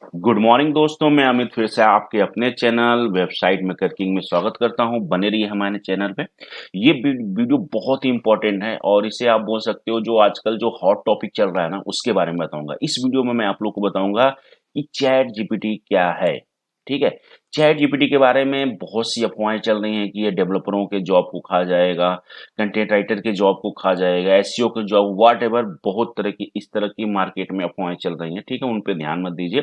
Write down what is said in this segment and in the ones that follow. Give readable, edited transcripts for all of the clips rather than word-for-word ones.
Good morning दोस्तों, मैं अमित फिर से आपके अपने चैनल वेबसाइट मेकर किंग में स्वागत करता हूं। बने रहिए हमारे चैनल पे। ये वीडियो बहुत ही इंपॉर्टेंट है और इसे आप बोल सकते हो जो आजकल जो हॉट टॉपिक चल रहा है ना, उसके बारे में बताऊंगा। इस वीडियो में मैं आप लोग को बताऊंगा कि चैट जीपीटी क्या है। ठीक है। चैट जीपीटी के बारे में बहुत सी अफवाहें चल रही हैं कि ये डेवलपरों के जॉब को खा जाएगा, कंटेंट राइटर के जॉब को खा जाएगा, एसईओ के जॉब, व्हाट एवर, बहुत तरह की इस तरह की मार्केट में अफवाहें चल रही हैं। ठीक है, उन पे ध्यान मत दीजिए।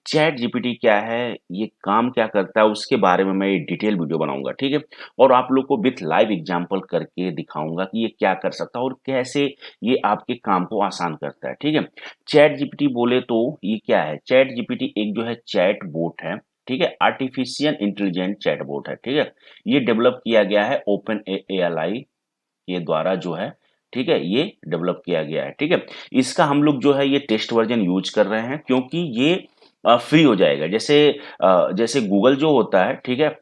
चैट जीपीटी क्या है, ये काम क्या करता है, उसके बारे में मैं ये डिटेल वीडियो बनाऊंगा। ठीक है। और आप लोग को विथ लाइव एग्जांपल करके दिखाऊंगा कि ये क्या कर सकता है और कैसे ये आपके काम को आसान करता है। ठीक है। चैट जीपीटी बोले तो ये क्या है? चैट जीपीटी एक जो है चैट बोट है। ठीक है, आर्टिफिशियल इंटेलिजेंट चैट बोट है। ठीक है। ये डेवलप किया गया है ओपन एआई के द्वारा जो है। ठीक है, ये डेवलप किया गया है। ठीक है। इसका हम लोग जो है ये टेस्ट वर्जन यूज कर रहे हैं क्योंकि ये फ्री हो जाएगा। जैसे गूगल जो होता है। ठीक है।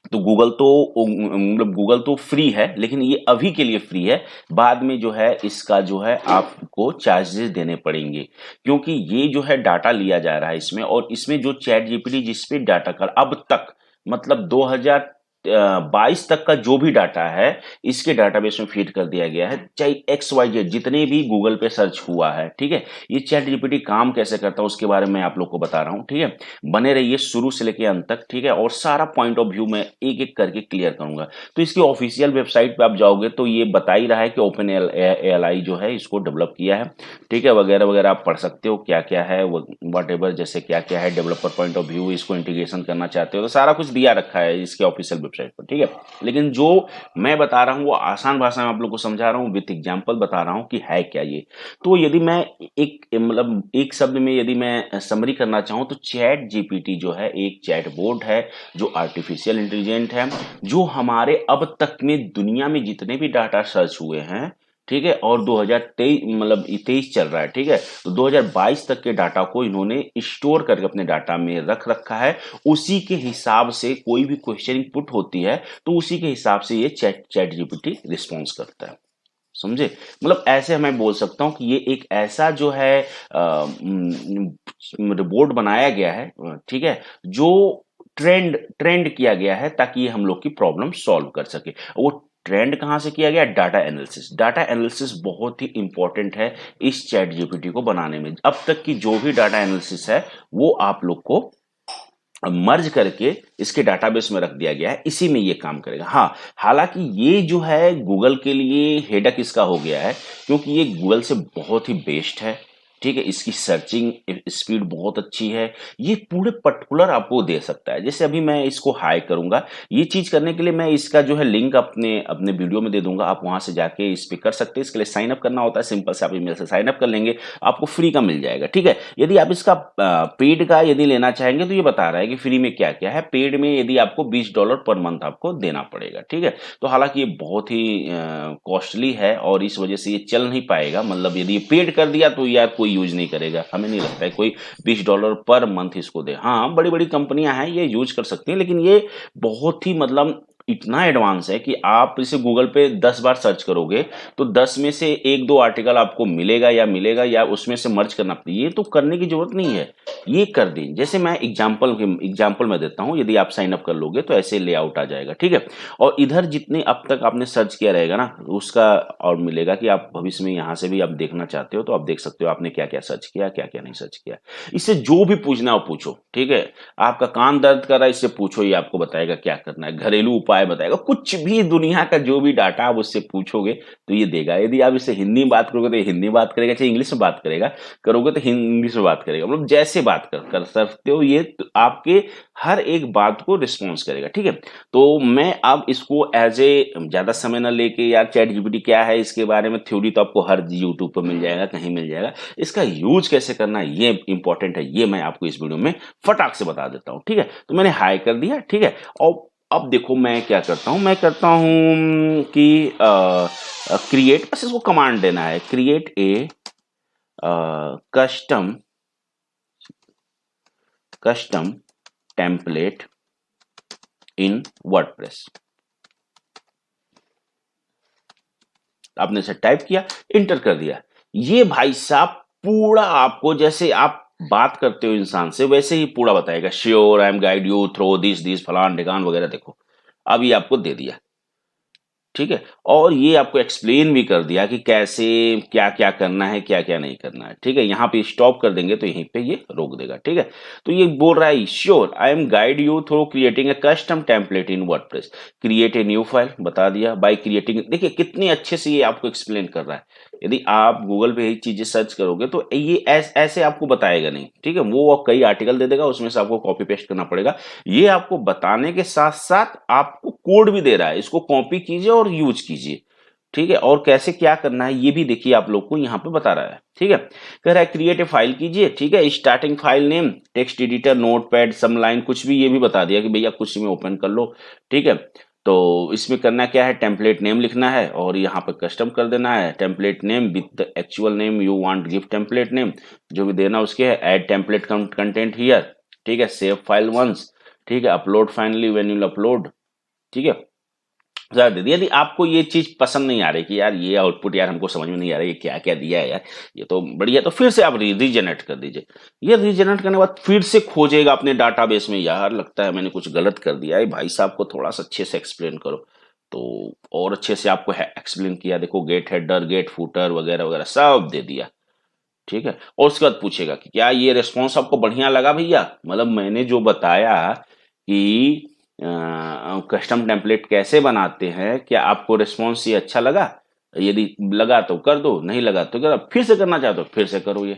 तो मतलब गूगल तो फ्री है, लेकिन ये अभी के लिए फ्री है। बाद में जो है इसका जो है आपको चार्जेस देने पड़ेंगे, क्योंकि ये जो है डाटा लिया जा रहा है इसमें। और इसमें जो चैट जीपीटी जिस पे डाटा कर अब तक, मतलब 2022 तक का जो भी डाटा है, इसके डाटाबेस में फीड कर दिया गया है। चाहे एक्स वाई जेड जितने भी गूगल पे सर्च हुआ है। ठीक है। ये चैट जीपीटी काम कैसे करता है उसके बारे में आप लोग को बता रहा हूँ। ठीक है। बने रहिए शुरू से लेकर अंत तक। ठीक है। और सारा पॉइंट ऑफ व्यू मैं एक एक करके क्लियर करूंगा। तो इसकी ऑफिशियल वेबसाइट पे आप जाओगे तो ये बता ही रहा है कि ओपन एआई जो है इसको डेवलप किया है। ठीक है, वगैरह वगैरह आप पढ़ सकते हो क्या क्या है, वट एवर, जैसे क्या क्या है, डेवलपर पॉइंट ऑफ व्यू, इसको इंटीग्रेशन करना चाहते हो तो सारा कुछ दिया रखा है इसके ऑफिशियल वेबसाइट पर। ठीक है। लेकिन जो मैं बता रहा हूँ वो आसान भाषा में आप लोग को समझा रहा हूँ, विथ एग्जाम्पल बता रहा हूँ कि है क्या ये। तो यदि मैं एक शब्द में यदि मैं समरी करना चाहूँ तो चैट जीपीटी जो है एक चैट बोर्ड है जो आर्टिफिशियल इंटेलिजेंट है, जो हमारे अब तक में दुनिया में जितने भी डाटा सर्च हुए हैं। ठीक है। और 2023 मतलब 23 चल रहा है। ठीक है। तो 2022 तक के डाटा को इन्होंने स्टोर करके अपने डाटा में रख रखा है। उसी के हिसाब से कोई भी क्वेश्चन पुट होती है तो उसी के हिसाब से ये चैट चैट जीपीटी रिस्पॉन्स करता है। समझे? मतलब ऐसे मैं बोल सकता हूँ कि ये एक ऐसा जो है बोर्ड बनाया गया है। ठीक है। जो ट्रेंड ट्रेंड किया गया है ताकि ये हम लोग की प्रॉब्लम सॉल्व कर सके। वो ट्रेंड कहाँ से किया गया? Data analysis. डाटा एनालिसिस बहुत ही इंपॉर्टेंट है इस चैट जीपीटी को बनाने में। अब तक की जो भी डाटा एनालिसिस है वो आप लोग को मर्ज करके इसके डाटाबेस में रख दिया गया है, इसी में ये काम करेगा। हाँ, हालांकि ये जो है गूगल के लिए हेडक इसका हो गया है, क्योंकि ये गूगल से बहुत ही बेस्ट है। ठीक है। इसकी सर्चिंग स्पीड बहुत अच्छी है। ये पूरे पर्टिकुलर आपको दे सकता है। जैसे अभी मैं इसको हाई करूंगा, ये चीज करने के लिए मैं इसका जो है लिंक अपने अपने वीडियो में दे दूंगा, आप वहां से जाके इस पे कर सकते हैं। इसके लिए साइन अप करना होता है, सिंपल से आप ईमेल से साइन अप कर लेंगे, आपको फ्री का मिल जाएगा। ठीक है। यदि आप इसका पेड का यदि लेना चाहेंगे तो ये बता रहा है कि फ्री में क्या क्या है। पेड में यदि आपको $20 पर मंथ आपको देना पड़ेगा। ठीक है। तो हालांकि ये बहुत ही कॉस्टली है और इस वजह से ये चल नहीं पाएगा। मतलब यदि ये पेड कर दिया तो यार कोई यूज नहीं करेगा, हमें नहीं लगता है कोई $20 पर मंथ इसको दे। हाँ, बड़ी बड़ी कंपनियां हैं ये यूज कर सकती हैं, लेकिन ये बहुत ही मतलब इतना एडवांस है कि आप इसे गूगल पे 10 बार सर्च करोगे तो 10 में से एक दो आर्टिकल आपको मिलेगा या उसमें से मर्ज करना पड़ेगा। ये तो करने की जरूरत नहीं है, ये कर दें। जैसे मैं एग्जांपल में देता हूं, यदि आप साइन अप कर लोगे तो ऐसे लेआउट आ जाएगा। ठीक है। और इधर जितने अब तक आपने सर्च किया रहेगा ना, उसका और मिलेगा कि आप भविष्य में यहां से भी आप देखना चाहते हो तो आप देख सकते हो आपने क्या क्या सर्च किया, क्या क्या नहीं सर्च किया। इससे जो भी पूछना हो पूछो। ठीक है। आपका कान दर्द कर रहा है, इससे पूछो, ये आपको बताएगा क्या करना है, घरेलू उपाय बताएगा, कुछ भी दुनिया का जो भी डाटा आप उससे पूछोगे तो ये देगा। यदि आप इससे हिंदी में बात करोगे तो ये हिंदी में बात करेगा, चाहे इंग्लिश में बात करेगा करोगे तो इंग्लिश में बात करेगा। मतलब जैसे बात कर सकते हो, ये तो आपके हर एक बात को रिस्पॉन्स करेगा। ठीक है। तो मैं अब इसको एज ए ज्यादा समय ना लेके, यार चैट जीपीटी क्या है इसके बारे में थ्योरी तो आपको हर यूट्यूब पर मिल जाएगा, कहीं मिल जाएगा। इसका यूज कैसे करना है ये इंपॉर्टेंट है, ये मैं आपको इस वीडियो में फटाक से बता देता हूँ। ठीक है। तो मैंने हाई कर दिया। ठीक है। और अब देखो मैं क्या करता हूं, मैं करता हूं कि क्रिएट, बस इसको कमांड देना है, create a custom custom template in WordPress. आपने इसे टाइप किया, इंटर कर दिया। ये भाई साहब पूरा आपको, जैसे आप बात करते हो इंसान से वैसे ही पूरा बताएगा, sure I am guide you through this फलान ढिकान वगैरह। देखो अब ये आपको दे दिया, ठीक है, और ये आपको एक्सप्लेन भी कर दिया कि कैसे क्या क्या करना है, क्या क्या नहीं करना है, ठीक है। यहाँ पे स्टॉप कर देंगे तो यहीं पे ये रोक देगा, ठीक है। तो ये बोल रहा है sure I am guide you through creating a custom template in WordPress, create a new file, बता दिया बाय क्रिएटिंग। देखिए कितने अच्छे से ये आपको एक्सप्लेन कर रहा है। यदि आप गूगल पे यही चीजें सर्च करोगे तो ये ऐसे आपको बताएगा नहीं, ठीक है। वो कई आर्टिकल दे देगा, उसमें से आपको कॉपी पेस्ट करना पड़ेगा। ये आपको बताने के साथ साथ आपको कोड भी दे रहा है, इसको कॉपी कीजिए और यूज कीजिए, ठीक है। और कैसे क्या करना है ये भी देखिए आप लोग को यहाँ पे बता रहा है, ठीक है। कह रहा है क्रिएट ए फाइल कीजिए, ठीक है, starting file name text editor notepad some line कुछ भी, ये भी बता दिया कि भैया कुछ में ओपन कर लो, ठीक है। तो इसमें करना क्या है, टेम्पलेट नेम लिखना है और यहाँ पे कस्टम कर देना है template name with the actual name you want give template name, जो भी देना उसके है। ऐड टेम्पलेट कंटेंट हियर, ठीक है, सेव फाइल वंस, ठीक है, upload finally when you upload, ठीक है। ज़्यादा दे दिया। यदि आपको ये चीज पसंद नहीं आ रही कि यार ये आउटपुट यार हमको समझ में नहीं आ रहा, ये क्या क्या दिया है यार, ये तो बढ़िया, तो फिर से आप रीजनरेट कर दीजिए। ये रीजनरेट करने के बाद फिर से खोजेगा अपने डाटाबेस में, यार लगता है मैंने कुछ गलत कर दिया है, भाई साहब को थोड़ा सा अच्छे से एक्सप्लेन करो। तो और अच्छे से आपको एक्सप्लेन किया, देखो गेट हेडर गेट फूटर वगैरह वगैरह सब दे दिया, ठीक है। और उसके बाद पूछेगा कि क्या ये रिस्पॉन्स आपको बढ़िया लगा भैया, मतलब मैंने जो बताया कि कस्टम टेम्पलेट कैसे बनाते हैं, क्या आपको रिस्पॉन्स ये अच्छा लगा? यदि लगा तो कर दो, नहीं लगा तो कर, फिर से करना चाहते हो फिर से करो। ये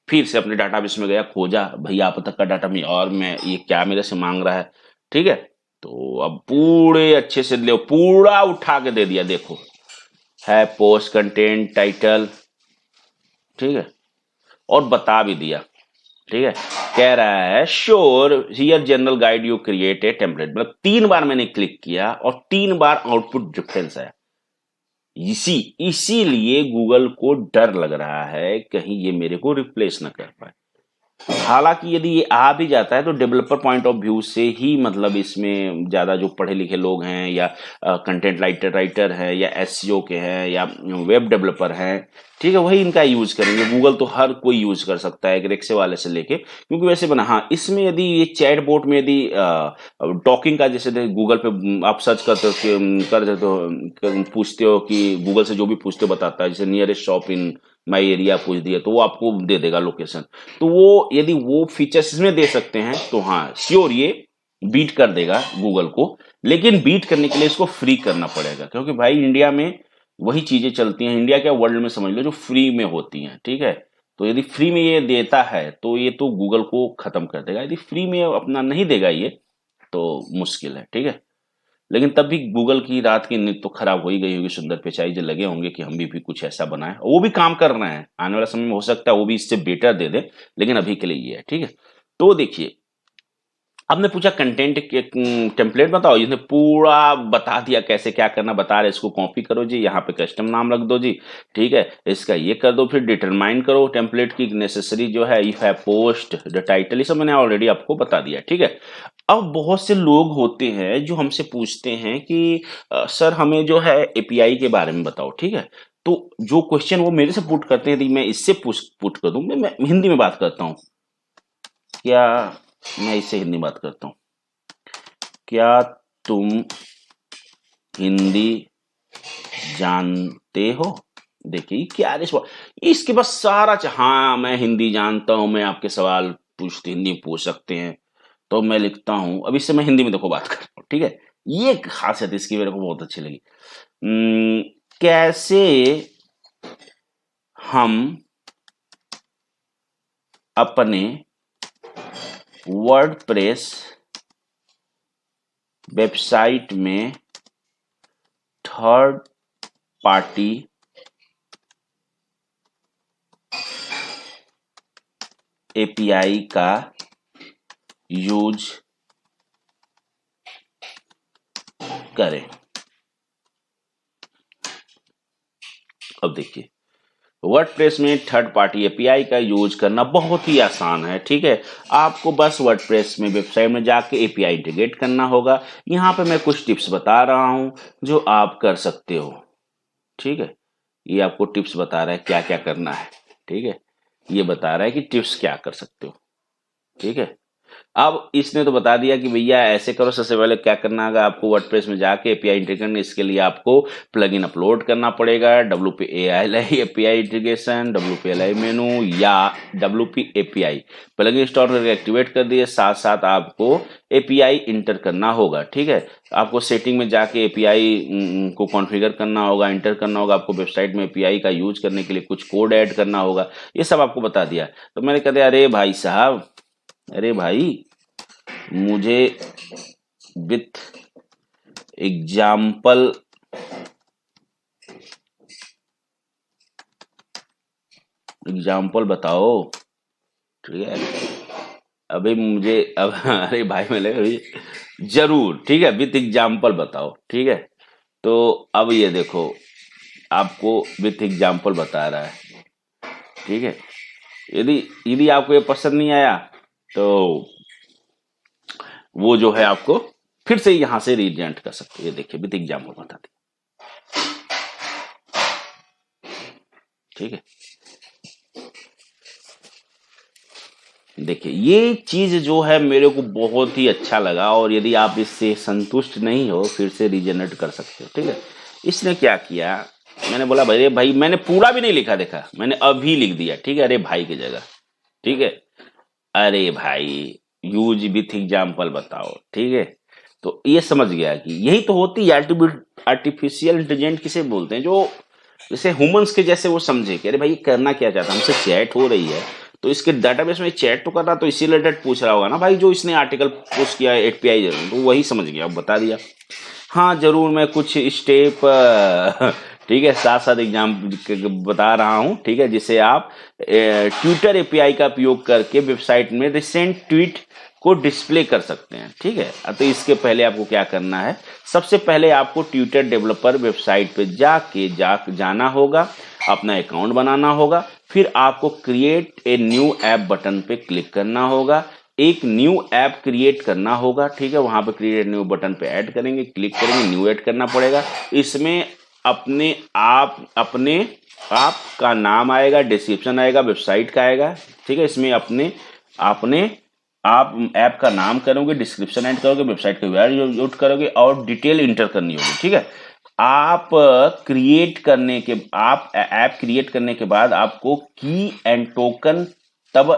फिर से अपने डाटाबेस में गया, खोजा भैया आप तक का डाटा में, और मैं ये क्या मेरे से मांग रहा है, ठीक है। तो अब पूरे अच्छे से ले पूरा उठा के दे दिया, देखो है पोस्ट कंटेंट टाइटल, ठीक है, और बता भी दिया, ठीक है। कह रहा है sure here general guide you create a template, मतलब 3 बार मैंने क्लिक किया और 3 बार आउटपुट डिफरेंस आया। इसीलिए गूगल को डर लग रहा है कहीं ये मेरे को रिप्लेस ना कर पाए। हालांकि यदि ये आ भी जाता है तो डेवलपर पॉइंट ऑफ व्यू से ही, मतलब इसमें ज्यादा जो पढ़े लिखे लोग हैं या कंटेंट राइटर है या एसईओ के हैं या वेब डेवलपर हैं, ठीक है, वही इनका यूज करेंगे। गूगल तो हर कोई यूज कर सकता है, रिक्शे वाले से लेके, क्योंकि वैसे बना। हाँ, इसमें यदि ये चैट बोट में यदि टॉकिंग का, जैसे गूगल पे आप सर्च करते हो कर देते हो, पूछते हो कि गूगल से जो भी पूछते हो बताता है, जैसे nearest shop in my area पूछ दिया तो वो आपको दे देगा लोकेशन। तो वो यदि वो फीचर्स इसमें दे सकते हैं तो हाँ श्योर ये बीट कर देगा गूगल को। लेकिन बीट करने के लिए इसको फ्री करना पड़ेगा, क्योंकि भाई इंडिया में वही चीजें चलती हैं, इंडिया क्या वर्ल्ड में समझ लो, जो फ्री में होती हैं, ठीक है। तो यदि फ्री में ये देता है तो ये तो गूगल को खत्म कर देगा, यदि फ्री में अपना नहीं देगा ये तो मुश्किल है, ठीक है। लेकिन तब भी गूगल की रात की नींद तो खराब हो ही गई होगी, सुंदर पिचाई जो लगे होंगे कि हम भी कुछ ऐसा बनाएं। वो भी काम कर रहे हैं, आने वाला समय में हो सकता है वो भी इससे बेटर दे दे, लेकिन अभी के लिए ये है, ठीक है। तो देखिए आपने पूछा कंटेंट टेम्पलेट बताओ, इसने पूरा बता दिया कैसे क्या करना, बता रहे इसको कॉपी करो जी, यहाँ पे कस्टम नाम रख दो जी, ठीक है, इसका ये कर दो, फिर डिटरमाइन करो टेम्पलेट की नेसेसरी जो है, इफ है पोस्ट द टाइटल, ये सब मैंने ऑलरेडी आपको बता दिया, ठीक है। अब बहुत से लोग होते हैं जो हमसे पूछते हैं कि सर हमें जो है एपीआई के बारे में बताओ, ठीक है। तो जो क्वेश्चन वो मेरे से पुट करते हैं, यदि मैं इससे पुट कर दूं, मैं हिंदी में बात करता हूँ, क्या मैं इससे हिंदी में बात करता हूँ, क्या तुम हिंदी जानते हो? देखिए क्या इसके पास सारा हाँ मैं हिंदी जानता हूं, मैं आपके सवाल पूछते हिंदी में पूछ सकते हैं। तो मैं लिखता हूं, अब इससे मैं हिंदी में देखो बात कर रहा हूं, ठीक है। ये खासियत इसकी मेरे को बहुत अच्छी लगी। कैसे हम अपने वर्डप्रेस वेबसाइट में थर्ड पार्टी एपीआई का यूज करें। अब देखिए वर्डप्रेस में थर्ड पार्टी एपीआई का यूज करना बहुत ही आसान है, ठीक है। आपको बस वर्डप्रेस में वेबसाइट में जाके एपीआई इंटीग्रेट करना होगा। यहाँ पे मैं कुछ टिप्स बता रहा हूं जो आप कर सकते हो, ठीक है। ये आपको टिप्स बता रहा है क्या क्या करना है, ठीक है। ये बता रहा है कि टिप्स क्या कर सकते हो। ठीक है, अब इसने तो बता दिया कि भैया ऐसे करो। सबसे पहले क्या करना होगा आपको, वर्डप्रेस में जाके एपीआई इंटीग्रेशन, इसके लिए आपको प्लगइन अपलोड करना पड़ेगा। WP-API एपीआई इंटीग्रेशन, WP-API मेनू या WP-API प्लगइन इंस्टॉल करके एक्टिवेट कर दिए। साथ साथ आपको एपीआई इंटर करना होगा। ठीक है, आपको सेटिंग में जाके एपीआई को कॉन्फ़िगर करना होगा, इंटर करना होगा। आपको वेबसाइट में एपीआई का यूज करने के लिए कुछ कोड ऐड करना होगा। ये सब आपको बता दिया। तो मैंने कह दिया अरे भाई साहब, अरे भाई, मुझे विथ एग्जाम्पल बताओ। ठीक है, अभी मुझे अब अरे भाई मैं लगा अभी जरूर, ठीक है, विथ एग्जाम्पल बताओ। ठीक है, तो अब ये देखो, आपको विथ एग्जाम्पल बता रहा है। ठीक है, यदि यदि आपको ये पसंद नहीं आया तो वो जो है आपको फिर से यहां से रीजेंट कर सकते हो। ये देखिए विथ एग्जाम्पल बता दिया। ठीक है, देखिए ये चीज जो है मेरे को बहुत ही अच्छा लगा, और यदि आप इससे संतुष्ट नहीं हो फिर से रीजनरेट कर सकते हो। ठीक है, इसने क्या किया, मैंने बोला भाई, भाई मैंने पूरा भी नहीं लिखा, देखा मैंने अभी लिख दिया। ठीक है, अरे भाई की जगह। ठीक है, अरे भाई यूज विथ एग्जाम्पल बताओ। ठीक है, तो ये समझ गया कि यही तो होती है आर्टिफिशियल इंटेलिजेंट किसे बोलते हैं, जो जैसे ह्यूमंस के जैसे वो समझे कि अरे भाई करना क्या चाहता है, हमसे चैट हो रही है तो इसके डाटाबेस में चैट तो कर रहा, तो इसी रिलेटेड पूछ रहा होगा ना भाई, जो इसने आर्टिकल पोस्ट किया है एपीआई, तो वही समझ गया, अब बता दिया। हाँ जरूर, मैं कुछ स्टेप ठीक है साथ साथ एग्जाम बता रहा हूँ। ठीक है, जिसे आप ट्विटर एपीआई का उपयोग करके वेबसाइट में रिसेंट ट्वीट को डिस्प्ले कर सकते हैं। ठीक है, तो इसके पहले आपको क्या करना है, सबसे पहले आपको ट्विटर डेवलपर वेबसाइट पे जाना होगा, अपना अकाउंट बनाना होगा, फिर आपको create a new app button पे क्लिक करना होगा, एक न्यू ऐप क्रिएट करना होगा। ठीक है, वहां पे क्रिएट न्यू बटन पे ऐड करेंगे, क्लिक करेंगे, न्यू ऐड करना पड़ेगा। इसमें अपने आप का नाम आएगा, डिस्क्रिप्शन आएगा, वेबसाइट का आएगा। ठीक है, इसमें अपने आपने आप ऐप का नाम करोगे, डिस्क्रिप्शन ऐड करोगे, वेबसाइट का यूआरएल यूज करोगे और डिटेल इंटर करनी होगी। ठीक है, आप ऐप क्रिएट करने के बाद आपको की एंड टोकन तब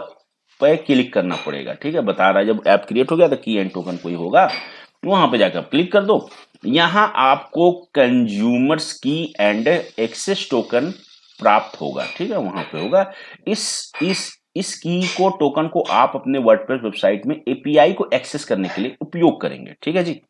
पे क्लिक करना पड़ेगा। ठीक है, बता रहा है जब ऐप क्रिएट हो गया तो की एंड टोकन कोई होगा, वहां पे जाकर क्लिक कर दो। यहां आपको कंज्यूमर्स की एंड एक्सेस टोकन प्राप्त होगा। ठीक है, वहां पे होगा। इस की को टोकन को आप अपने वर्डप्रेस वेबसाइट में एपीआई को एक्सेस करने के लिए उपयोग करेंगे। ठीक है जी,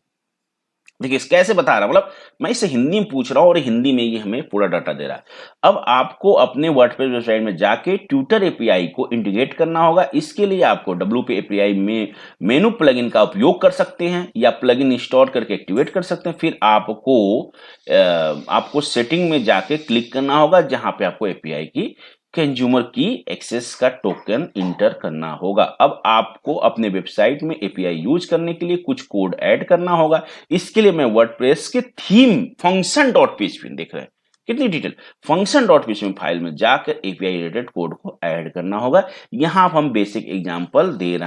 देखिए कैसे बता रहा, मतलब मैं इसे हिंदी में पूछ रहा हूं और हिंदी में ये हमें पूरा डाटा दे रहा है। अब आपको अपने वर्डप्रेस वेबसाइट में जाके ट्विटर एपीआई को इंटीग्रेट करना होगा। इसके लिए आपको WP API में मेनू प्लगइन का उपयोग कर सकते हैं या प्लगइन इंस्टॉल करके एक्टिवेट कर सकते हैं। फिर आपको सेटिंग में जाके क्लिक करना होगा, जहां पे आपको एपीआई की कंज्यूमर की एक्सेस का टोकन इंटर करना होगा। अब आपको अपने वेबसाइट में एपीआई यूज करने के लिए कुछ कोड ऐड करना होगा। इसके लिए मैं वर्डप्रेस के थीम function.php देख रहे हैं, कितनी डिटेल, function.php फाइल में जाकर एपीआई रिलेटेड कोड को ऐड करना होगा। यहां हम बेसिक एग्जांपल दे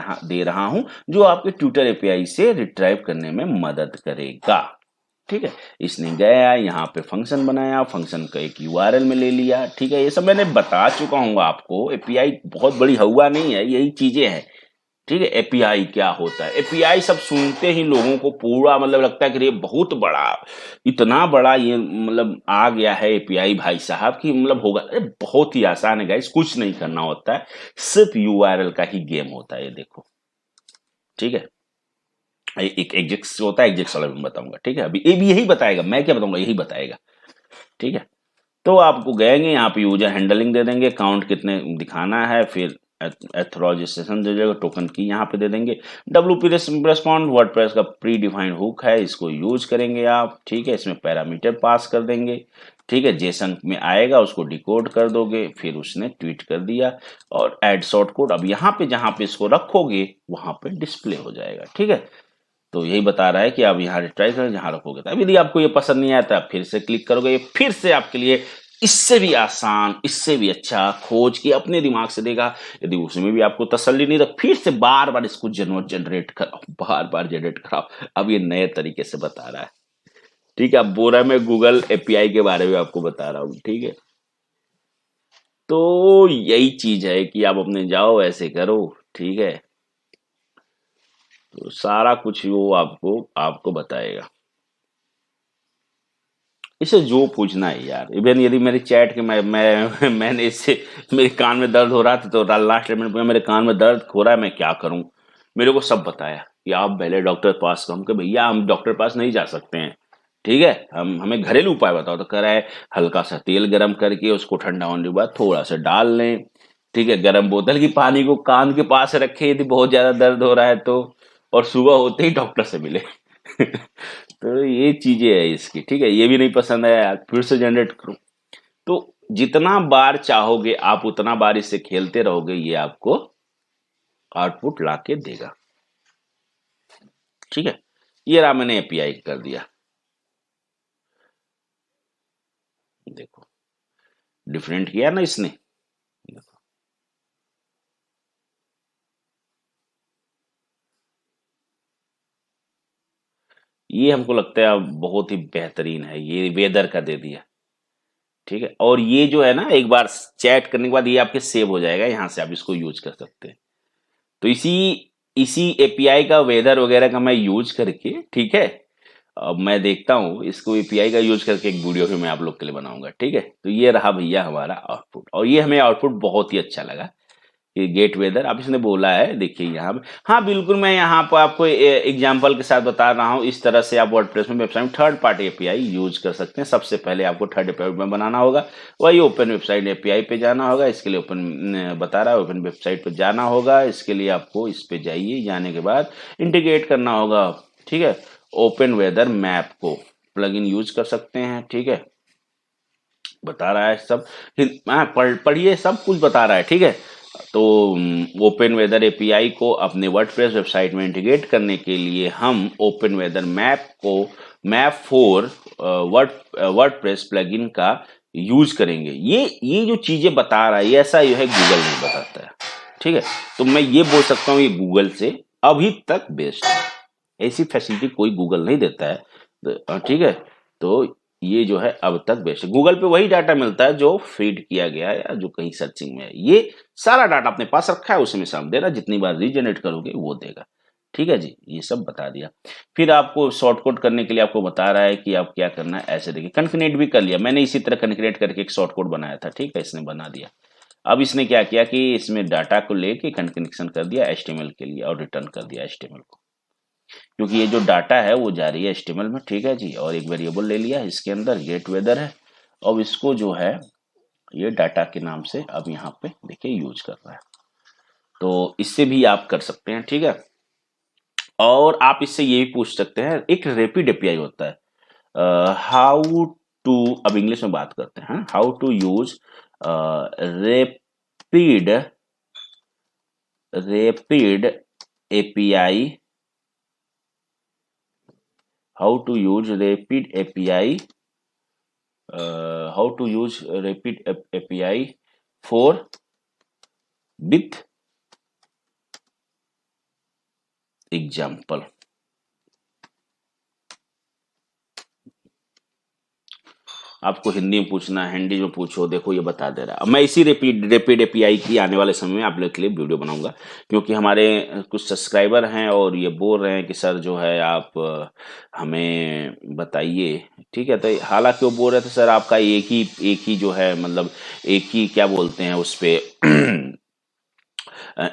रहा हूं जो आपके ट्विटर एपीआई से रिट्राइव करने में मदद करेगा। ठीक है, इसने गया यहाँ पे फंक्शन बनाया, फंक्शन का एक यूआरएल में ले लिया। ठीक है, ये सब मैंने बता चुका हूँ आपको। एपीआई बहुत बड़ी हवा नहीं है, यही चीजें हैं। ठीक है, एपीआई क्या होता है, एपीआई सब सुनते ही लोगों को पूरा मतलब लगता है कि ये बहुत बड़ा, इतना बड़ा ये मतलब आ गया है एपीआई भाई साहब की, मतलब होगा। अरे बहुत ही आसान है गाइस, कुछ नहीं करना होता है, सिर्फ यूआरएल का ही गेम होता है। ये देखो, ठीक है, एक एग्जिक्स होता है, एग्जिक्स वाला मैं बताऊंगा। ठीक है, अभी ये भी यही बताएगा, मैं क्या बताऊंगा यही बताएगा। ठीक है, तो आपको गएंगे यहाँ पे यूजर हैंडलिंग दे देंगे, काउंट कितने दिखाना है, फिर एथोराइजेशन दे देगा, टोकन की यहाँ पे दे देंगे। WP रेस्पॉन्ड वर्डप्रेस का प्री डिफाइंड हुक है, इसको यूज करेंगे आप। ठीक है, इसमें पैरामीटर पास कर देंगे। ठीक है, जेसन में आएगा, उसको डिकोड कर दोगे, फिर उसने ट्वीट कर दिया और एड शॉर्ट कोड। अब यहाँ पे जहाँ पे इसको रखोगे वहां पे डिस्प्ले हो जाएगा। ठीक है, तो यही बता रहा है कि आप यहाँ ट्राई करें, जहाँ रखोगे। तो अब यदि आपको ये पसंद नहीं आता, फिर से क्लिक करोगे, ये फिर से आपके लिए इससे भी आसान, इससे भी अच्छा खोज के अपने दिमाग से देगा। यदि उसमें भी आपको तसल्ली नहीं, तो फिर से बार-बार इसको जनरेट कराओ, बार-बार जनरेट कराओ। अब ये नए तरीके से बता रहा है, ठीक है? अब बोल रहा है मैं गूगल एपीआई के बारे में आपको बता रहा हूँ, ठीक है? तो यही चीज़ है कि आप अपने जाओ ऐसे करो, ठीक है? तो सारा कुछ वो आपको आपको बताएगा। इसे जो पूछना है यार, इवन यदि मेरी चैट के मैं मैंने इससे मेरे कान में दर्द हो रहा था, तो लास्ट में पूछा मेरे कान में दर्द हो रहा है, मैं क्या करूं? मेरे को सब बताया कि आप पहले डॉक्टर के पास, हम कि भैया हम डॉक्टर के पास नहीं जा सकते हैं, ठीक है? हम हमें घरेलू उपाय बताओ। तो कह रहा है हल्का सा तेल गरम करके उसको ठंडा होने के बाद थोड़ा सा डाल लें, ठीक है? गर्म बोतल की पानी को कान के पास रखें यदि बहुत ज्यादा दर्द हो रहा है तो, और सुबह होते ही डॉक्टर से मिले। तो ये चीजें है इसकी, ठीक है? ये भी नहीं पसंद है यार, फिर से जनरेट करो। तो जितना बार चाहोगे आप उतना बार इससे खेलते रहोगे, ये आपको आउटपुट ला के देगा, ठीक है? ये रहा, मैंने एपीआई कर दिया। देखो डिफरेंट किया ना इसने। देखो, ये हमको लगता है अब बहुत ही बेहतरीन है, ये वेदर का दे दिया, ठीक है? और ये जो है ना, एक बार चैट करने के बाद ये आपके सेव हो जाएगा, यहाँ से आप इसको यूज कर सकते हैं। तो इसी इसी एपीआई का वेदर वगैरह का मैं यूज करके, ठीक है, अब मैं देखता हूँ इसको एपीआई का यूज करके एक वीडियो फिर मैं आप लोग के लिए बनाऊंगा, ठीक है? तो ये रहा भैया हमारा आउटपुट, और ये हमें आउटपुट बहुत ही अच्छा लगा कि गेट वेदर आप इसने बोला है, देखिए यहाँ पे। हाँ बिल्कुल, मैं यहाँ पर आपको एग्जांपल के साथ बता रहा हूँ, इस तरह से आप वर्डप्रेस में वेबसाइट में थर्ड पार्टी एपीआई यूज कर सकते हैं। सबसे पहले आपको थर्ड एपीआई में बनाना होगा, वही ओपन वेबसाइट एपीआई पे जाना होगा। इसके लिए ओपन बता रहा है, ओपन वेबसाइट पे जाना होगा। इसके लिए आपको इस पे जाइए, जाने के बाद इंटीग्रेट करना होगा, ठीक है? ओपन वेदर मैप को प्लगइन यूज कर सकते हैं, ठीक है? बता रहा है सब, पढ़िए, सब कुछ बता रहा है, ठीक है? तो ओपन वेदर एपीआई को अपने वर्डप्रेस वेबसाइट में इंटीग्रेट करने के लिए हम ओपन वेदर मैप को, मैप फॉर वर्डप्रेस प्लगइन का यूज करेंगे। ये जो चीजें बता रहा है, ये ऐसा जो है गूगल नहीं बताता है, ठीक है? तो मैं ये बोल सकता हूँ ये गूगल से अभी तक बेस्ट है। ऐसी फैसिलिटी कोई गूगल नहीं देता है, ठीक है? तो ये जो है अब तक बेस्ट है। गूगल पे वही डाटा मिलता है जो फीड किया गया है या जो कहीं सर्चिंग में है। ये सारा डाटा अपने पास रखा है, उसी में से हम दे रहा है, जितनी बार रीजनरेट करोगे वो देगा, ठीक है जी? ये सब बता दिया। फिर आपको शॉर्टकट करने के लिए आपको बता रहा है कि आप क्या करना है। ऐसे देखिए, कन्फिनेट भी कर लिया मैंने, इसी तरह कन्फिनेट करके एक शॉर्टकट बनाया था, ठीक है? इसने बना दिया। अब इसने क्या किया कि इसमें डाटा को लेके कन्फिनेशन कर दिया एचटीएमएल के लिए, और रिटर्न कर दिया एचटीएमएल को, क्योंकि ये जो डाटा है वो जा रही है एचटीएमएल में, ठीक है जी? और एक वेरिएबल ले लिया, इसके अंदर गेट वेदर है। अब इसको जो है ये डाटा के नाम से अब यहाँ पे देखिए यूज कर रहा है। तो इससे भी आप कर सकते हैं, ठीक है? और आप इससे ये भी पूछ सकते हैं, एक रैपिड एपीआई होता है, हाउ टू, अब इंग्लिश में बात करते हैं, how to use rapid rapid API, how to use rapid API, how to use rapid API for with example। आपको हिंदी में पूछना है, हिंदी में पूछो, देखो ये बता दे रहा है। मैं इसी रैपिड एपीआई की आने वाले समय में आप लोग के लिए वीडियो बनाऊंगा, क्योंकि हमारे कुछ सब्सक्राइबर हैं और ये बोल रहे हैं कि सर जो है आप हमें बताइए, ठीक है? तो हालांकि वो बोल रहे थे सर आपका एक ही जो है, मतलब एक ही क्या बोलते हैं उस पे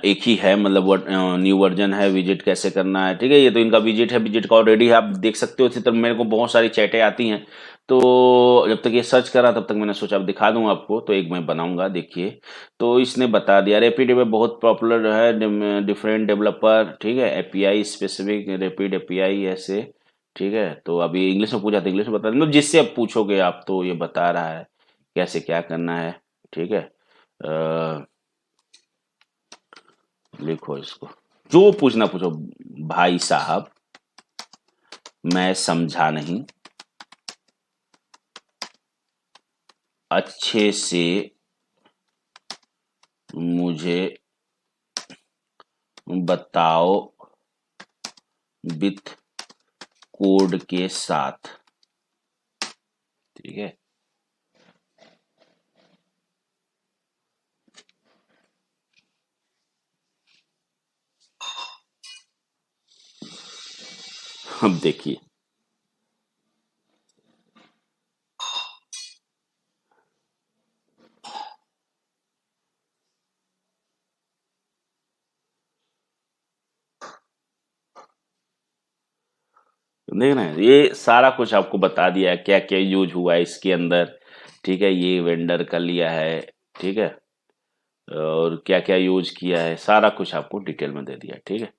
एक ही है, मतलब न्यू वर्जन है, विजिट कैसे करना है, ठीक है? ये तो इनका विजिट है, विजिट का ऑलरेडी आप देख सकते हो। इसी तरह मेरे को बहुत सारी चैटें आती हैं, तो जब तक ये सर्च करा तब तक मैंने सोचा अब दिखा दूं आपको, तो एक मैं बनाऊंगा, देखिए। तो इसने बता दिया रैपिड में बहुत पॉपुलर है, डिफरेंट डेवलपर, ठीक है? एपीआई स्पेसिफिक रैपिड एपीआई ऐसे, ठीक है? तो अभी इंग्लिश में पूछा था, इंग्लिश में बता मतलब जिससे अब पूछोगे आप तो ये बता रहा है कैसे क्या करना है, ठीक है? लिखो इसको, जो पूछना पूछो। भाई साहब मैं समझा नहीं, अच्छे से मुझे बताओ विथ कोड के साथ। ठीक है, अब देखिए, देख रहे हैं, ये सारा कुछ आपको बता दिया है क्या क्या यूज हुआ है इसके अंदर। ठीक है, ये वेंडर का लिया है। ठीक है, और क्या क्या यूज किया है, सारा कुछ आपको डिटेल में दे दिया। ठीक है,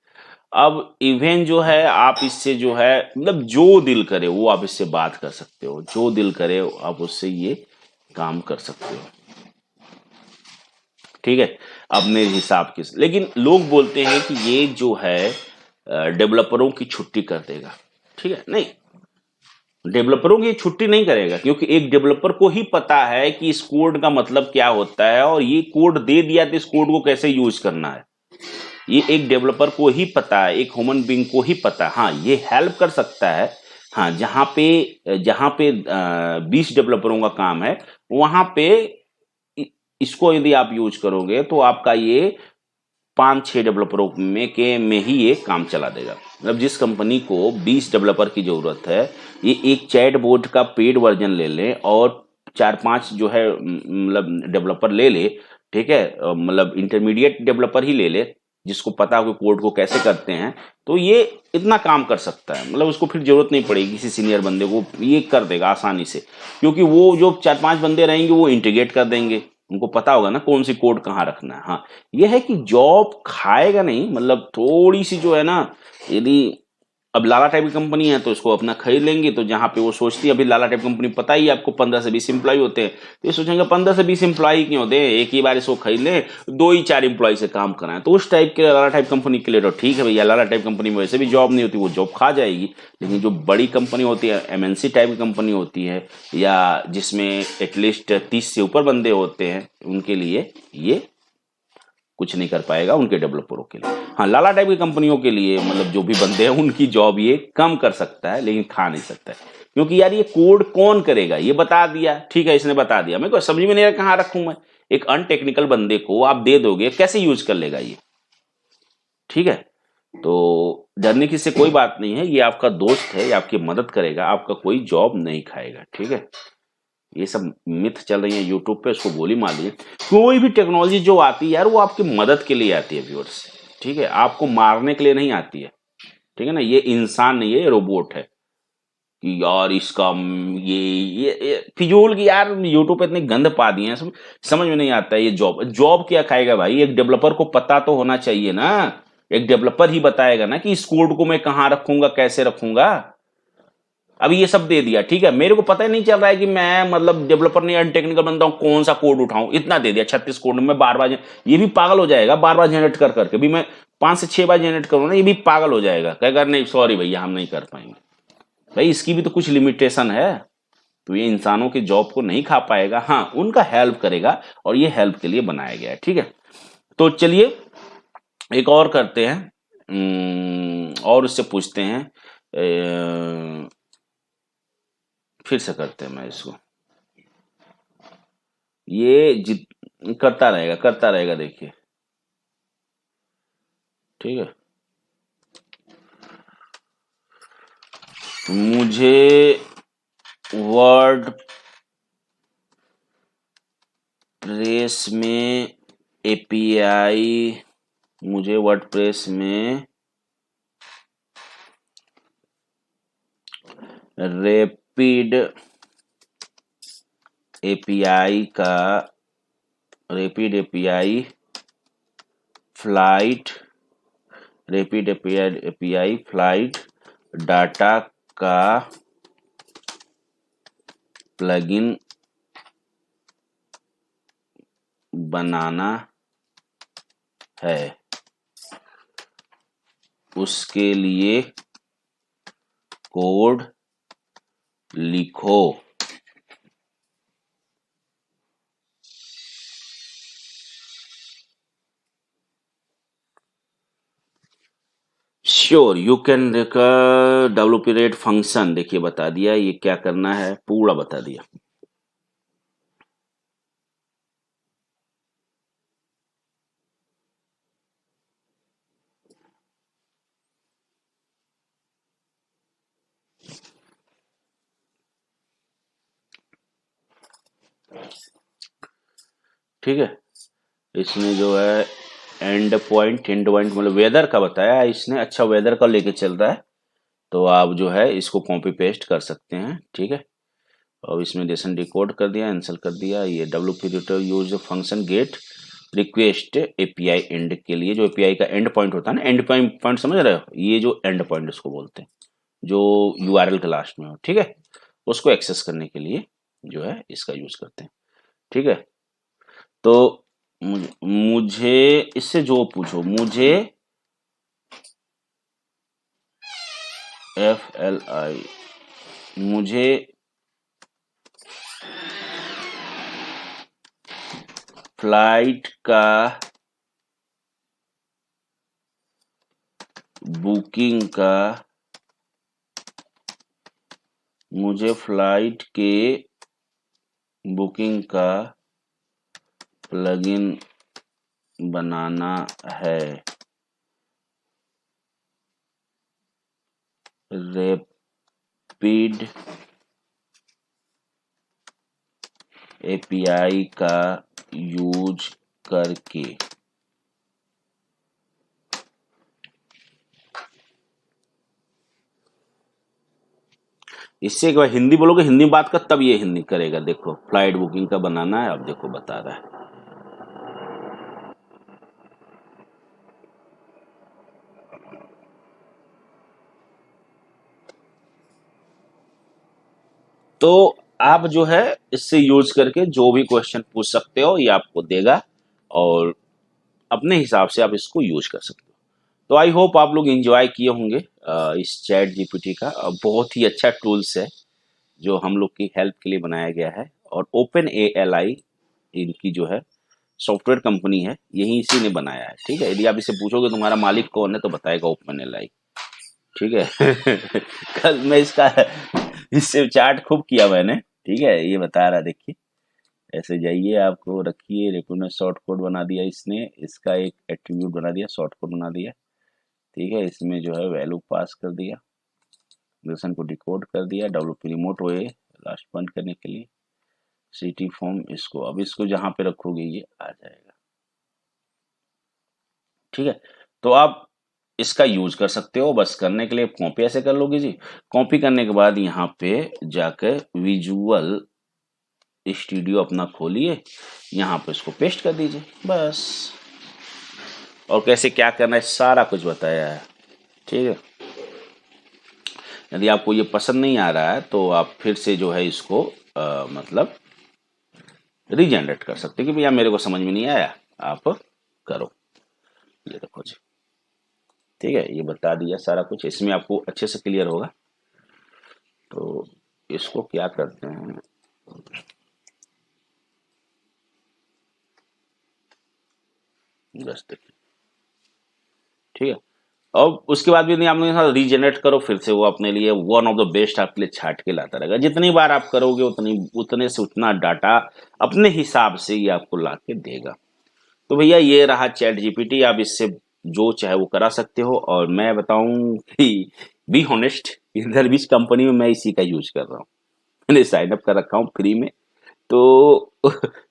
अब इवेंट जो है आप इससे जो है मतलब जो दिल करे वो आप इससे बात कर सकते हो, जो दिल करे आप उससे ये काम कर सकते हो। ठीक है, अपने हिसाब के। लेकिन लोग बोलते हैं कि ये जो है डेवलपरों की छुट्टी कर देगा। ठीक है, नहीं, डेवलपरों की छुट्टी नहीं करेगा, क्योंकि एक डेवलपर को ही पता है कि इस कोड का मतलब क्या होता है, और ये कोड दे दिया तो इस कोड को कैसे यूज करना है। ये एक डेवलपर को ही पता है, एक ह्यूमन बीइंग को ही पता है। हाँ, ये हेल्प कर सकता है। हाँ, जहाँ पे 20 डेवलपरों का काम है, वहां पे इसको यदि आप यूज करोगे तो आपका ये 5-6 डेवलपरों में ही ये काम चला देगा। मतलब जिस कंपनी को 20 डेवलपर की जरूरत है, ये एक चैट बोट का पेड वर्जन ले ले और 4-5 जो है मतलब डेवलपर ले ले। ठीक है, मतलब इंटरमीडिएट डेवलपर ही ले ले, जिसको पता हो कोड को कैसे करते हैं, तो ये इतना काम कर सकता है। मतलब उसको फिर जरूरत नहीं पड़ेगी किसी सीनियर बंदे को, ये कर देगा आसानी से, क्योंकि वो जो 4-5 बंदे रहेंगे वो इंटीग्रेट कर देंगे, उनको पता होगा ना कौन सी कोड कहाँ रखना है। हाँ, ये है कि जॉब खाएगा नहीं, मतलब थोड़ी सी जो है ना, यदि अब लाला टाइप की कंपनी है तो इसको अपना खरीद लेंगे, तो जहां पे वो सोचती है, अभी लाला टाइप कंपनी पता ही है आपको 15 से 20 एम्प्लॉय होते हैं, तो ये सोचेंगे 15 से 20 एम्प्लॉय क्यों होते हैं, एक ही बार इसको खरीद लें, 2 ही 4 एम्प्लॉय से काम कराएं। तो उस टाइप के लाला टाइप कंपनी के लिए तो ठीक है भैया, लाला टाइप कंपनी में वैसे भी जॉब नहीं होती, वो जॉब खा जाएगी। लेकिन जो बड़ी कंपनी होती है, एमएनसी टाइप की कंपनी होती है, या जिसमें एटलीस्ट 30 से ऊपर बंदे होते हैं, उनके लिए ये कुछ नहीं कर पाएगा, उनके डेवलपरों के लिए। हाँ, लाला टाइप की कंपनियों के लिए मतलब जो भी बंदे हैं उनकी जॉब ये कम कर सकता है, लेकिन खा नहीं सकता है। क्योंकि यार ये कोड कौन करेगा, ये बता दिया, ठीक है, इसने बता दिया, मेरे को समझ में नहीं आ रहा कहाँ रखूं मैं। एक अनटेक्निकल बंदे को आप दे दोगे, कैसे यूज कर लेगा ये। ठीक है, तो डरने की से कोई बात नहीं है, ये आपका दोस्त है, ये आपकी मदद करेगा, आपका कोई जॉब नहीं खाएगा। ठीक है, ये सब मिथ चल रही है यूट्यूब पे, उसको गोली मार दी। कोई भी टेक्नोलॉजी जो आती है यार, वो आपकी मदद के लिए आती है व्यूअर्स। ठीक है, आपको मारने के लिए नहीं आती है। ठीक है ना, ये इंसान नहीं है, ये रोबोट है। कि यार इसका ये फिजूल की यार यूट्यूब पे इतनी गंद पा दिए हैं, समझ में नहीं आता है। ये जॉब जॉब क्या खाएगा भाई, एक डेवलपर को पता तो होना चाहिए ना। एक डेवलपर ही बताएगा ना कि इस कोड को मैं कहाँ रखूंगा, कैसे रखूंगा। अब ये सब दे दिया, ठीक है, मेरे को पता ही नहीं चल रहा है कि मैं मतलब डेवलपर नहीं, अनटेक्निकल बंदा हूं, कौन सा कोड उठाऊं। इतना दे दिया 36 कोड में बार बार, ये भी पागल हो जाएगा बार बार जनरेट कर करके भी। मैं 5 से 6 बार जनरेट करूँ ना, ये भी पागल हो जाएगा, कहेगा नहीं सॉरी भैया हम नहीं कर पाएंगे। भाई इसकी भी तो कुछ लिमिटेशन है। तो ये इंसानों की जॉब को नहीं खा पाएगा, हाँ उनका हेल्प करेगा, और ये हेल्प के लिए बनाया गया है। ठीक है, तो चलिए एक और करते हैं, और उससे पूछते हैं, फिर से करते हैं मैं इसको, ये जित करता रहेगा देखिए। ठीक है, मुझे वर्ड प्रेस में एपीआई मुझे वर्डप्रेस में रैपिड एपीआई का rapid API flight rapid API flight data का प्लगइन बनाना है, उसके लिए कोड लिखो। Sure you can develop rate function, देखिए बता दिया ये क्या करना है, पूरा बता दिया। ठीक है, इसमें जो है एंड पॉइंट मतलब वेदर का बताया इसने, अच्छा वेदर का लेके चल रहा है, तो आप जो है इसको कॉपी पेस्ट कर सकते हैं। ठीक है, और इसमें लेसन डिकोड कर दिया, आंसर कर दिया। ये W use function gate request API and के लिए, जो एपीआई का एंड पॉइंट होता है ना, एंड पॉइंट समझ रहे हो, ये जो एंड पॉइंट उसको बोलते हैं, जो यूआरएल के लास्ट में हो। ठीक है, उसको एक्सेस करने के लिए जो है इसका यूज करते हैं। ठीक है, तो मुझे इससे जो पूछो, मुझे FLI, मुझे फ्लाइट का बुकिंग का, मुझे फ्लाइट के बुकिंग का प्लगइन बनाना है, रैपिड एपीआई का यूज करके। इससे एक बार हिंदी बोलोगे, हिंदी बात का, तब ये हिंदी करेगा। देखो फ्लाइट बुकिंग का बनाना है, अब देखो बता रहा है। तो आप जो है इससे यूज करके जो भी क्वेश्चन पूछ सकते हो, ये आपको देगा, और अपने हिसाब से आप इसको यूज कर सकते हो। तो आई होप आप लोग एंजॉय किए होंगे इस चैट जीपीटी का। बहुत ही अच्छा टूल्स है जो हम लोग की हेल्प के लिए बनाया गया है, और ओपन एएलआई इनकी जो है सॉफ्टवेयर कंपनी है, यही इसी ने बनाया है। ठीक है, यदि आप इसे पूछोगे तुम्हारा मालिक कौन है, तो बताएगा ओपन एएलआई। ठीक है कल मैं इसका इससे चार्ट खूब किया मैंने। ठीक है, ये बता रहा, देखिए ऐसे जाइए, आपको रखिए, रेकुनर शॉर्ट कोड बना दिया इसने, इसका एक एट्रीब्यूट बना दिया, शॉर्ट कोड बना दिया। ठीक है, इसमें जो है वैल्यू पास कर दिया, लेसन को डिकोड कर दिया, डब्ल्यूपी रिमोट ओए लास्ट बंद करने के लिए, सिटी फॉर्म, इसको अब इसको जहां पे रखोगे ये आ जाएगा। ठीक है, तो आप इसका यूज कर सकते हो। बस करने के लिए कॉपी ऐसे कर लोगे जी, कॉपी करने के बाद यहाँ पे जाकर विजुअल स्टूडियो अपना खोलिए, यहाँ पे इसको पेस्ट कर दीजिए बस। और कैसे क्या करना है सारा कुछ बताया है। ठीक है, यदि आपको ये पसंद नहीं आ रहा है तो आप फिर से जो है इसको मतलब रीजनरेट कर सकते हो कि भैया मेरे को समझ में नहीं आया, आप करो। ये देखो जी, ठीक है, ये बता दिया सारा कुछ, इसमें आपको अच्छे से क्लियर होगा। तो इसको क्या करते हैं, बस देखिए। ठीक है, और उसके बाद भी नहीं आपने रीजनरेट करो फिर से, वो अपने लिए वन ऑफ द बेस्ट आपके लिए छाट के लाता रहेगा। जितनी बार आप करोगे उतने से उतना डाटा अपने हिसाब से ये आपको ला के देगा। तो भैया ये रहा चैट जीपीटी, आप इससे जो चाहे वो करा सकते हो। और मैं बताऊं कि बी हॉनेस्ट, इधर भी कंपनी में मैं इसी का यूज कर रहा हूँ, मैंने साइन अप कर रखा हूँ फ्री में। तो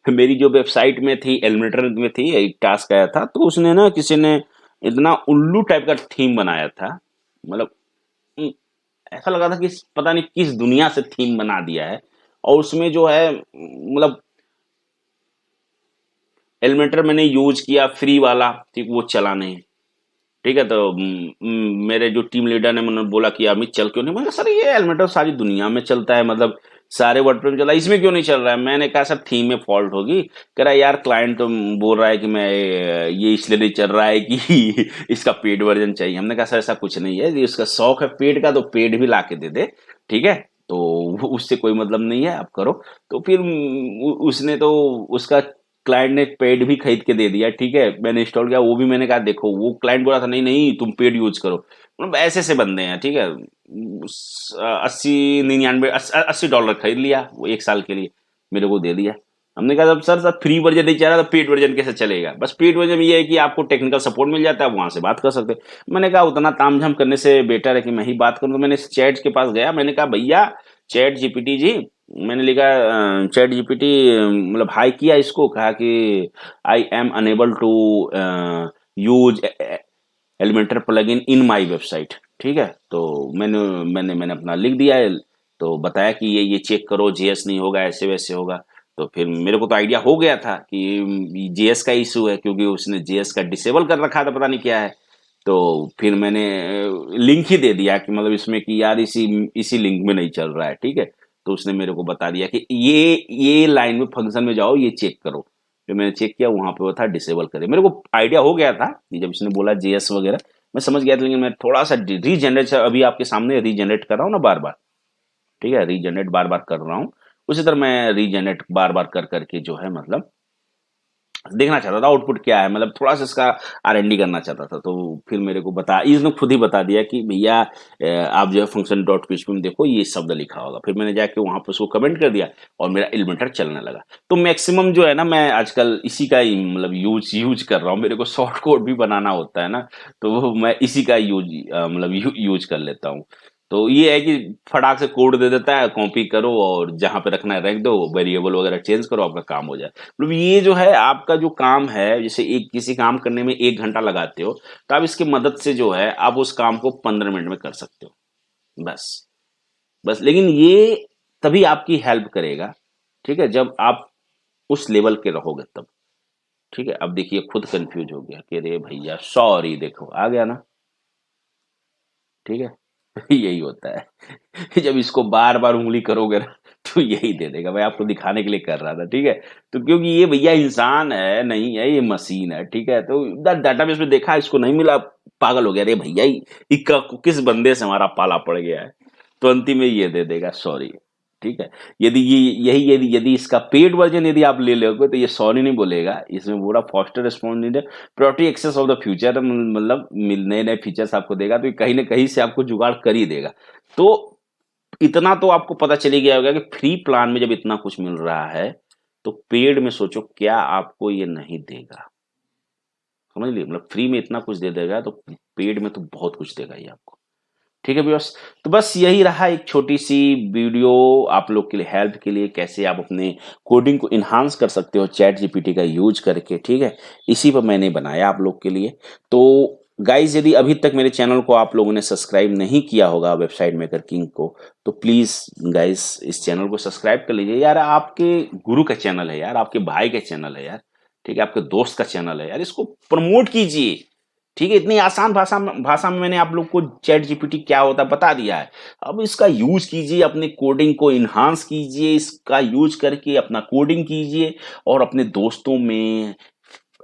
मेरी जो वेबसाइट में थी, एलिमेंटर में थी, एक टास्क आया था, तो उसने ना किसी ने इतना उल्लू टाइप का थीम बनाया था, मतलब उम, ऐसा लगा था कि पता नहीं किस दुनिया से थीम बना दिया है। और उसमें जो है मतलब एलिमेंटर मैंने यूज किया फ्री वाला, ठीक वो चला नहीं। ठीक है, तो मेरे जो टीम लीडर ने मैंने बोला कि अमित चल क्यों नहीं, मैंने कहा सर ये एलिमेंटर सारी दुनिया में चलता है, मतलब सारे वर्डप्रेस में चल रहा है, इसमें क्यों नहीं चल रहा है। मैंने कहा सर थीम में फॉल्ट होगी। कह रहा यार क्लाइंट तो बोल रहा है कि मैं ये इसलिए नहीं चल रहा है कि इसका पेड वर्जन चाहिए। हमने कहा सर ऐसा कुछ नहीं है, यदि उसका शौक है पेड का तो पेड भी ला के दे दे। ठीक है, तो उससे कोई मतलब नहीं है, आप करो। तो फिर उसने तो उसका क्लाइंट ने पेड भी खरीद के दे दिया, ठीक है, मैंने इंस्टॉल किया, वो भी मैंने कहा देखो, वो क्लाइंट बोला था नहीं नहीं तुम पेड यूज करो, मतलब ऐसे ऐसे बंदे हैं, ठीक है। 80 $99 खरीद लिया वो 1 साल के लिए, मेरे को दे दिया। हमने कहा अब सर सर फ्री वर्जन नहीं चल रहा तो पेड वर्जन कैसे चलेगा? बस पेड वर्जन में ये है कि आपको टेक्निकल सपोर्ट मिल जाता है, वहां से बात कर सकते हैं। मैंने कहा उतना तामझाम करने से बेटर है कि मैं ही बात करूं। तो मैंने चैट के पास गया, मैंने कहा भैया चैट जीपीटी जी, मैंने लिखा चैट जीपीटी, मतलब हाई किया इसको, कहा कि I am unable to use Elementor plugin in my website, ठीक है। तो मैंने मैंने मैंने अपना लिख दिया है, तो बताया कि ये चेक करो, जेएस नहीं होगा, ऐसे वैसे होगा। तो फिर मेरे को तो आइडिया हो गया था कि जेएस का इशू है, क्योंकि उसने जेएस का डिसेबल कर रखा था, पता नहीं क्या है। तो फिर मैंने लिंक ही दे दिया कि मतलब इसमें कि यार इसी इसी लिंक में नहीं चल रहा है, ठीक है। तो उसने मेरे को बता दिया कि ये लाइन में फंक्शन में जाओ, ये चेक करो। फिर मैंने चेक किया, वहां पे वो था डिसेबल करे। मेरे को आइडिया हो गया था कि जब इसने बोला जेएस वगैरह, मैं समझ गया था, लेकिन मैं थोड़ा सा रीजनरेट, अभी आपके सामने रीजनरेट कर रहा हूँ ना बार बार, ठीक है, रीजनरेट बार बार कर रहा हूँ। उसी तरह मैं रीजनरेट बार बार कर करके जो है मतलब देखना चाहता था आउटपुट क्या है, मतलब थोड़ा सा इसका R&D करना चाहता था। तो फिर मेरे को बता, इसने खुद ही बता दिया कि भैया आप जो है फंक्शन डॉट पीएचपी में देखो ये शब्द लिखा होगा। फिर मैंने जाके वहां पर उसको कमेंट कर दिया और मेरा एलिमेंटर चलने लगा। तो मैक्सिमम जो है ना, मैं आजकल इसी का ही मतलब यूज कर रहा हूँ। मेरे को शॉर्ट कोड भी बनाना होता है ना, तो वो मैं इसी का मतलब यूज कर लेता हूँ। तो ये है कि फटाक से कोड दे देता है, कॉपी करो और जहां पे रखना है रख दो, वेरिएबल वगैरह चेंज करो, आपका काम हो जाए। मतलब ये जो है आपका जो काम है, जैसे एक किसी काम करने में 1 घंटा लगाते हो, तो आप इसकी मदद से जो है आप उस काम को 15 मिनट में कर सकते हो, बस। बस लेकिन ये तभी आपकी हेल्प करेगा, ठीक है, जब आप उस लेवल के रहोगे तब, ठीक है। अब देखिए खुद कंफ्यूज हो गया कि अरे भैया सॉरी, देखो आ गया ना, ठीक है। यही होता है। जब इसको बार बार उंगली करोगे ना, तो यही दे देगा। मैं आपको दिखाने के लिए कर रहा था, ठीक है। तो क्योंकि ये भैया इंसान है नहीं है, ये मशीन है, ठीक है। तो डाटाबेस में देखा, इसको नहीं मिला, पागल हो गया, अरे भैया इक्का किस बंदे से हमारा पाला पड़ गया है। तो अंतिम में ये दे देगा सॉरी, ठीक है। यदि ये यही यदि इसका पेड वर्जन यदि आप ले लोगे, तो ये सॉरी नहीं बोलेगा, इसमें पूरा faster response needed, priority access of the future, मतलब नए नए फीचर्स आपको देगा। तो ये कहीं ना कहीं से आपको जुगाड़ कर ही देगा। तो इतना तो आपको पता चली गया होगा कि फ्री प्लान में जब इतना कुछ मिल रहा है, तो पेड में सोचो क्या आपको ये नहीं देगा। समझ लिए, मतलब फ्री में इतना कुछ दे देगा, तो पेड में तो बहुत कुछ देगा ये आपको, ठीक है बस। तो बस यही रहा एक छोटी सी वीडियो आप लोग के लिए, हेल्प के लिए, कैसे आप अपने कोडिंग को इन्हांस कर सकते हो चैट जीपीटी का यूज करके, ठीक है। इसी पर मैंने बनाया आप लोग के लिए। तो गाइज यदि अभी तक मेरे चैनल को आप लोगों ने सब्सक्राइब नहीं किया होगा, वेबसाइट मेकर किंग को, तो प्लीज गाइज इस चैनल को सब्सक्राइब कर लीजिए यार। आपके गुरु का चैनल है यार, आपके भाई का चैनल है यार, ठीक है, आपके दोस्त का चैनल है यार, इसको प्रमोट कीजिए, ठीक है। इतनी आसान भाषा में मैंने आप लोग को चैट जीपीटी क्या होता है बता दिया है। अब इसका यूज कीजिए, अपने कोडिंग को इन्हांस कीजिए, इसका यूज करके अपना कोडिंग कीजिए, और अपने दोस्तों में,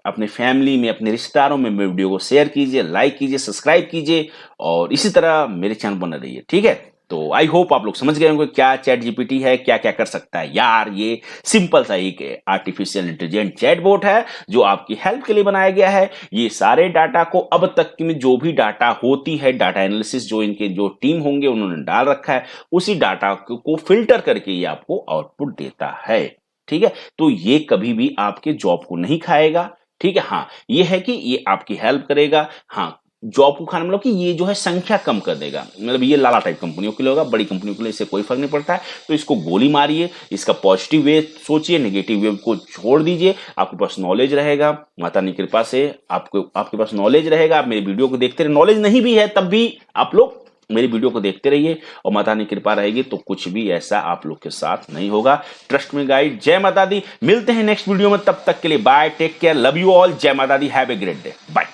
अपने फैमिली में, अपने रिश्तेदारों में वीडियो को शेयर कीजिए, लाइक कीजिए, सब्सक्राइब कीजिए, और इसी तरह मेरे चैनल बने रहिए, ठीक है। तो आई होप आप लोग समझ गए होंगे क्या चैट जीपीटी है, क्या क्या कर सकता है यार। ये सिंपल सा एक आर्टिफिशियल इंटेलिजेंट चैटबॉट है जो आपकी हेल्प के लिए बनाया गया है। ये सारे डाटा को, अब तक में जो भी डाटा होती है, डाटा एनालिसिस जो इनके जो टीम होंगे उन्होंने डाल रखा है, उसी डाटा को फिल्टर करके ये आपको आउटपुट देता है, ठीक है। तो ये कभी भी आपके जॉब को नहीं खाएगा, ठीक है। हाँ, ये है कि ये आपकी हेल्प करेगा। हाँ, जॉब को खाने मतलब कि ये जो है संख्या कम कर देगा, मतलब ये लाला टाइप कंपनियों के लिए होगा, बड़ी कंपनियों के लिए इससे कोई फर्क नहीं पड़ता है। तो इसको गोली मारिए, इसका पॉजिटिव वे सोचिए, नेगेटिव वे को छोड़ दीजिए। आपके पास नॉलेज रहेगा, माता की कृपा से आपके पास नॉलेज रहेगा। आप मेरी वीडियो को देखते रहे, नॉलेज नहीं भी है तब भी आप लोग मेरी वीडियो को देखते रहिए, और माता की कृपा रहेगी तो कुछ भी ऐसा आप लोग के साथ नहीं होगा। ट्रस्ट में गाइड। जय माता दी। मिलते हैं नेक्स्ट वीडियो में, तब तक के लिए bye, take care, love you all, जय माता दी, have a great day, bye.